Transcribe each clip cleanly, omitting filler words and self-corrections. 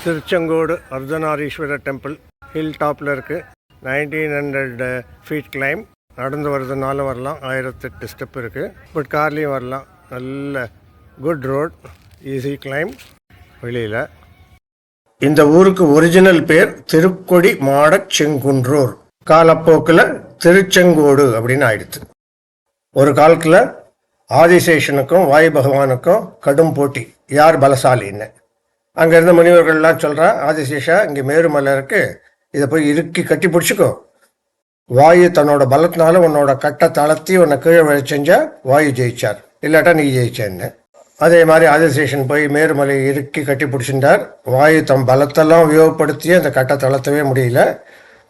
Tiruchengode Ardhanareeswarar temple hill டாப்பில் இருக்குது. 1900 feet claim. நடந்து வரதுனாலும் வரலாம், 1008 ஸ்டெப் இருக்குது. பட் கார்லேயும் வரலாம். நல்ல குட் ரோட், ஈஸி கிளைம். வெளியில் இந்த ஊருக்கு ஒரிஜினல் பேர் திருக்கொடி மாடச் செங்குன்றூர். காலப்போக்கில் திருச்செங்கோடு அப்படின்னு ஆயிடுச்சு. ஒரு காலத்தில் ஆதிசேஷனுக்கும் வாயு பகவானுக்கும் கடும் போட்டி, யார் பலசாலின்னு. அங்கே இருந்த முனிவர்கள்லாம் சொல்கிறா, ஆதிசேஷா இங்கே மேருமலை இருக்குது, இதை போய் இறுக்கி கட்டி பிடிச்சிக்கோ. வாயு தன்னோட பலத்தினால உன்னோட கட்டை தளர்த்தி உன்னை கீழே விழ செஞ்சா வாயு ஜெயிச்சார், இல்லாட்டா நீ ஜெயிச்சேன்னு. அதே மாதிரி ஆதிசேஷன் போய் மேருமலையை இறுக்கி கட்டி பிடிச்சிருந்தார். வாயு தம் பலத்தெல்லாம் உபயோகப்படுத்தி அந்த கட்டை தளர்த்தவே முடியல.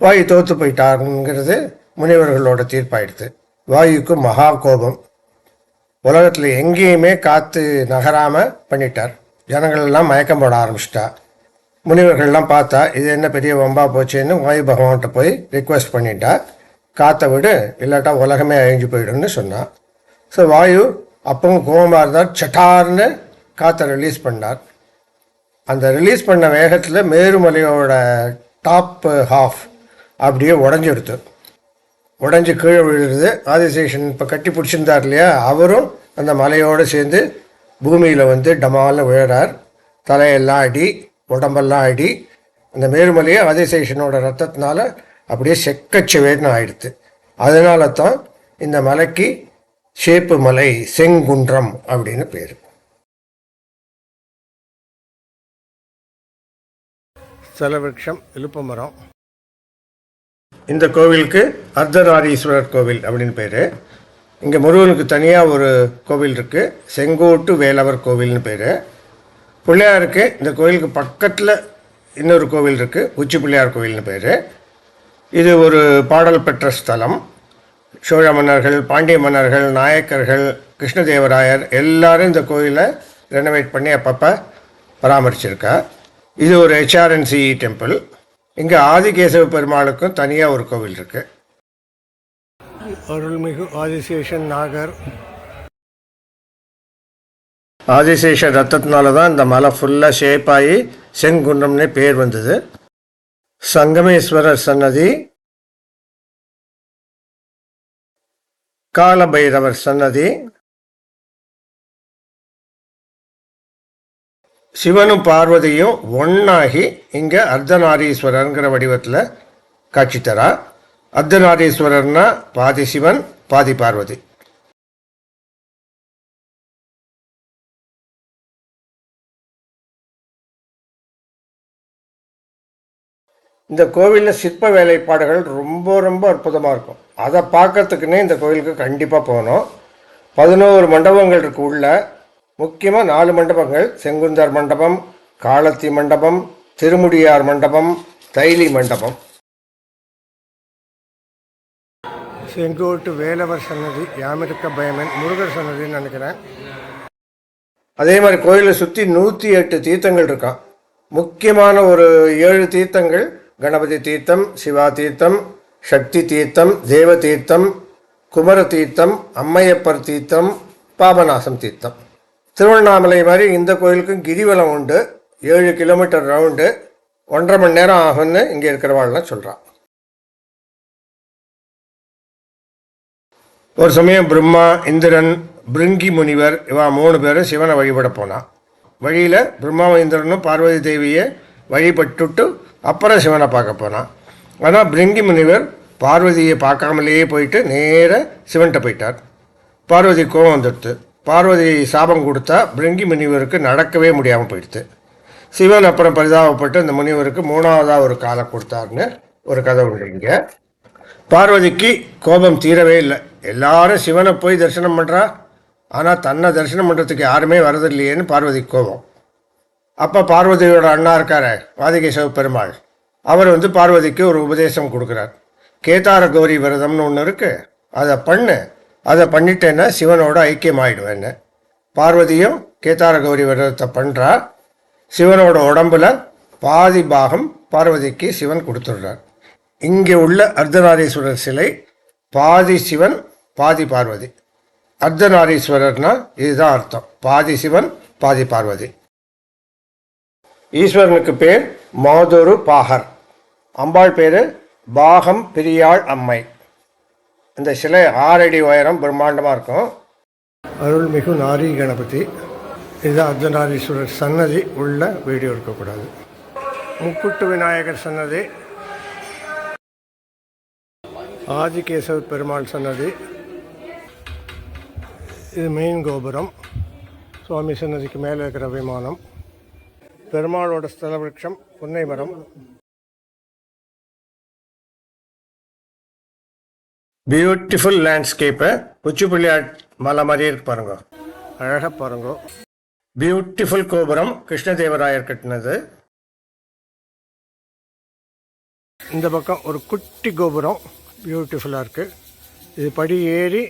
வாயு தோற்று போயிட்டாருங்கிறது முனிவர்களோட தீர்ப்பாயிடுது. வாயுக்கு மகா கோபம். உலகத்தில் எங்கேயுமே காற்று நகராமல் பண்ணிட்டார். ஜனங்கள்லாம் மயக்கம் போட ஆரம்பிச்சிட்டா. முனிவர்கள்லாம் பார்த்தா இது என்ன பெரிய வம்பா போச்சேன்னு வாயு பகவான்கிட்ட போய் ரிக்வெஸ்ட் பண்ணிட்டா, காற்றை விடு இல்லாட்டா உலகமே அழிஞ்சு போயிடும்னு சொன்னான். ஸோ வாயு அப்பவும் கோபமாக இருந்தார். சட்டார்னு காற்றை ரிலீஸ் பண்ணார். அந்த ரிலீஸ் பண்ண வேகத்தில் மேருமலையோட டாப் ஹாஃப் அப்படியே உடஞ்சிடுது. உடஞ்சி கீழே விழுறது. ஆதிசேஷன் இப்போ கட்டி பிடிச்சிருந்தார் இல்லையா, அவரும் அந்த மலையோடு சேர்ந்து பூமியில் வந்து டமால்னு விழுறார். தலையெல்லாம் அடி, உடம்பெல்லாம் அடி. அந்த மேருமலையை ஆதிசேஷனோட ரத்தத்தினால அப்படியே செக்கச்சவேன்னு ஆயிடுது. அதனால தான் இந்த மலைக்கு சேப்பு மலை, செங்குன்றம் அப்படின்னு பேர். ஸ்தலவிருட்சம் இலுப்ப மரம். இந்த கோவிலுக்கு அர்த்தநாரீஸ்வரர் கோவில் அப்படின்னு பேர். இங்கே முருகனுக்கு தனியாக ஒரு கோவில் இருக்குது, செங்கோட்டு வேலவர் கோவில்னு பேர். பிள்ளையாருக்கு இந்த கோவிலுக்கு பக்கத்தில் இன்னொரு கோவில் இருக்குது, உச்சி பிள்ளையார் கோவில்னு பேர். இது ஒரு பாடல் பெற்ற ஸ்தலம். சோழ மன்னர்கள், பாண்டிய மன்னர்கள், நாயக்கர்கள், கிருஷ்ணதேவராயர் எல்லாரும் இந்த கோயிலை ரெனோவேட் பண்ணி அப்பப்போ பராமரிச்சிருக்கா. இது ஒரு HRNC டெம்பிள். இங்கே ஆதிகேசவ பெருமாளுக்கும் தனியாக ஒரு கோவில் இருக்கு. அருள்மிகு ஆதிசேஷன் நாகர். ஆதிசேஷ ரத்தத்தினால தான் இந்த மலை ஃபுல்லாக ஷேப்பாகி செங்குன்றம்னே பேர் வந்தது. சங்கமேஸ்வரர் சன்னதி, காலபைரவர் சன்னதி, சிவனும் பார்வதியும் ஒன்னாகி இங்கே அர்த்தநாரீஸ்வரருங்கிற வடிவத்தில் காட்சி தரா. அர்த்தநாரீஸ்வரர்னா பாதி சிவன் பாதி பார்வதி. இந்த கோவிலில் சிற்ப வேலைப்பாடுகள் ரொம்ப ரொம்ப அற்புதமாக இருக்கும். அதை பார்க்கறதுக்குன்னே இந்த கோவிலுக்கு கண்டிப்பாக போகணும். 11 மண்டபங்கள் இருக்கு உள்ள. முக்கியமாக 4 மண்டபங்கள், செங்குந்தர் மண்டபம், காளத்தி மண்டபம், திருமுடியார் மண்டபம், தைலி மண்டபம். செங்கோட்டு வேலவர் சன்னதி, யாமிருக்க பயமன் முருகர் சன்னதின்னு நினைக்கிறேன். அதே மாதிரி கோயிலை சுற்றி 108 தீர்த்தங்கள் இருக்கான். முக்கியமான ஒரு 7 தீர்த்தங்கள், கணபதி தீர்த்தம், சிவா தீர்த்தம், சக்தி தீர்த்தம், தேவ தீர்த்தம், குமர தீர்த்தம், அம்மையப்பர் தீர்த்தம், பாபநாசம் தீர்த்தம். திருவண்ணாமலை மாதிரி இந்த கோயிலுக்கும் கிரிவலம் உண்டு. 7 கிலோமீட்டர் ரவுண்டு, 1.5 மணி நேரம் ஆகும்னு இங்கே இருக்கிறவாள்லாம் சொல்கிறான். ஒரு சமயம் பிரம்மா, இந்திரன், பிருங்கி முனிவர் இவா 3 பேரும் சிவனை வழிபட போனான். வழியில் பிரம்மாவும் இந்திரனும் பார்வதி தேவியை வழிபட்டுட்டு அப்புறம் சிவனை பார்க்க போனான். ஆனால் பிருங்கி முனிவர் பார்வதியை பார்க்காமலேயே போயிட்டு நேராக சிவன்கிட்ட போயிட்டார். பார்வதி கோபம் வந்துடுத்து. பார்வதி சாபம் கொடுத்தா பிருங்கி முனிவருக்கு நடக்கவே முடியாமல் போயிடுது. சிவன் அப்புறம் பரிதாபப்பட்டு அந்த முனிவருக்கு 3ஆவதாக ஒரு காலை கொடுத்தாருன்னு ஒரு கதை உண்டு. இங்கே பார்வதிக்கு கோபம் தீரவே இல்லை. எல்லாரும் சிவனை போய் தரிசனம் பண்ணுறா, ஆனால் தன்னை தரிசனம் பண்ணுறதுக்கு யாருமே வரதில்லையேன்னு பார்வதிக்கு கோபம். அப்போ பார்வதியோட அண்ணா இருக்கார ஆதிகேசவ பெருமாள், அவர் வந்து பார்வதிக்கு ஒரு உபதேசம் கொடுக்குறார். கேதார கௌரி விரதம்னு ஒன்று இருக்குது, அதை பண்ணிட்டேன்னா சிவனோட ஐக்கியமாயிடுவேன்னு. பார்வதியும் கேதார கௌரி விரதத்தை பண்ணுறா. சிவனோட உடம்புல பாதி பாகம் பார்வதிக்கு சிவன் கொடுத்துடுறார். இங்கே உள்ள அர்த்தநாரீஸ்வரர் சிலை பாதி சிவன் பாதி பார்வதி. அர்த்தநாரீஸ்வரர்னா இதுதான் அர்த்தம், பாதி சிவன் பாதி பார்வதி. ஈஸ்வரனுக்கு பேர் மாதொரு பாகர், அம்பாள் பேர் பாகம் பிரியாள் அம்மை. இந்த சிலை 6 அடி உயரம், பிரம்மாண்டமாக இருக்கும். அருள்மிகு நாரி கணபதி. இது அர்த்தநாரீஸ்வரர் சன்னதி உள்ள வீடியோ இருக்கக்கூடாது. முக்குட்டு விநாயகர் சன்னதி, ஆதிகேசவ பெருமாள் சன்னதி. இது மெயின் கோபுரம். சுவாமி சன்னதிக்கு மேலே இருக்கிற விமானம். பெருமாளோட ஸ்தல விருட்சம் புன்னை மரம். Beautiful landscape. உச்சிப்புள்ளியாட் மலை மாதிரி இருக்கு பாருங்க, அழகாக பாருங்க. பியூட்டிஃபுல் கோபுரம், கிருஷ்ணதேவராயர் கட்டினது. இந்த பக்கம் ஒரு குட்டி கோபுரம் பியூட்டிஃபுல்லாக இருக்குது. இது படி ஏறி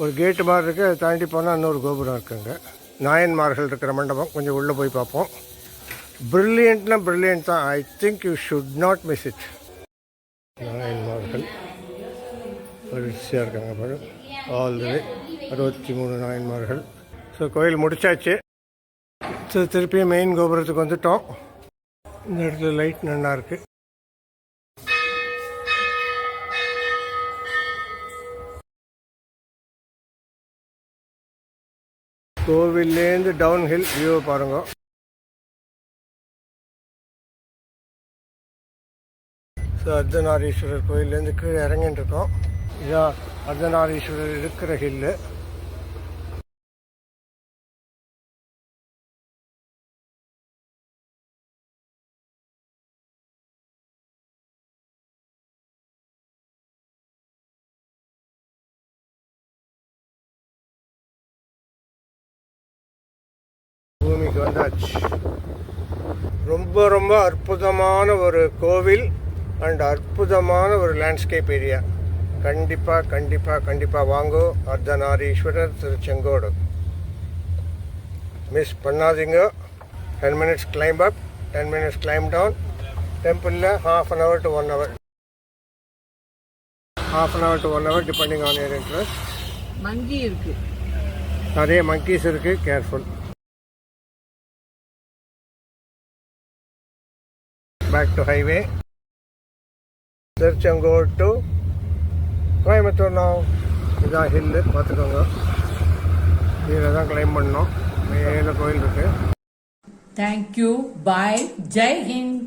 ஒரு கேட்டு மாதிரி இருக்குது. அதை தாண்டி போனால் இன்னொரு கோபுரம் இருக்குங்க. நாயன்மார்கள் இருக்கிற மண்டபம். கொஞ்சம் உள்ளே போய் பார்ப்போம். பிரில்லியன்ட்னா பிரில்லியன்ட் தான். I think you should not miss it. நாயன்மார்கள் வரிசையாக இருக்காங்க பாரு, ஆல் தி வே 63 நாயன்மார்கள். ஸோ கோயில் முடிச்சாச்சு. ஸோ திருப்பியும் மெயின் கோபுரத்துக்கு வந்துட்டோம். இந்த இடத்துல லைட் நல்லா இருக்குது. கோவில்லேருந்து டவுன் ஹில் வியூவை பாருங்க. ஸோ அர்த்தநாரீஸ்வரர் கோயிலேருந்து கீழே இறங்கிட்டு இருக்கோம். இதான் அர்த்தநாரீஸ்வரர் இருக்கிற ஹில்லு. பூமிக்கு வந்தாச்சு. ரொம்ப ரொம்ப அற்புதமான ஒரு கோவில் அண்ட் அற்புதமான ஒரு லேண்ட்ஸ்கேப் ஏரியா. கண்டிப்பாக கண்டிப்பாக கண்டிப்பாக வாங்கோ. அர்த்தநாரீஸ்வரர் திருச்செங்கோடு மிஸ் பண்ணாதீங்க. 10 minutes climb up, 10 minutes climb down. டெம்பிளில் half an hour to 1 hour, half an hour to 1 hour depending on your interest. மங்கி இருக்கு, நிறைய monkeys இருக்கு, careful. Back to highway. Tiruchengode to Coimbatore now. இதான் ஹில்லு பார்த்துக்கோங்க. இதில் தான் கிளைம் பண்ணோம். மேலே கோயில் இருக்குது. தேங்க்யூ, பாய், ஜெய் ஹிந்த்.